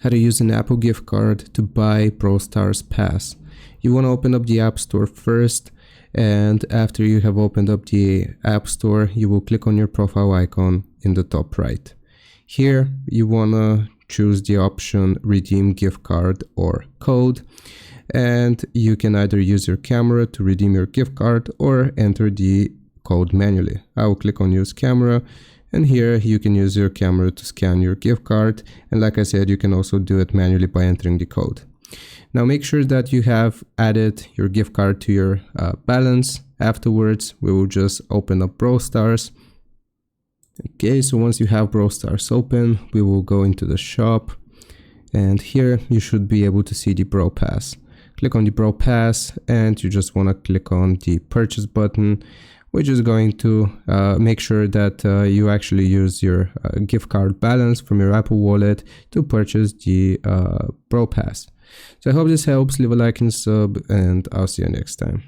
how to use an Apple gift card to buy Brawl Stars Pass. You want to open up the App Store first, and after you have opened up the App Store, you will click on your profile icon in the top right. Here you want to choose the option redeem gift card or code, and you can either use your camera to redeem your gift card or enter the code manually. I will click on use camera, and here you can use your camera to scan your gift card, and like I said, you can also do it manually by entering the code. Now make sure that you have added your gift card to your balance. Afterwards we will just open up Brawl Stars. Okay, so once you have Brawl Stars open, we will go into the shop, and here you should be able to see the Brawl Pass. Click on the Brawl Pass, and you just want to click on the purchase button, which is going to make sure that you actually use your gift card balance from your Apple Wallet to purchase the Brawl Pass. So I hope this helps. Leave a like and sub, and I'll see you next time.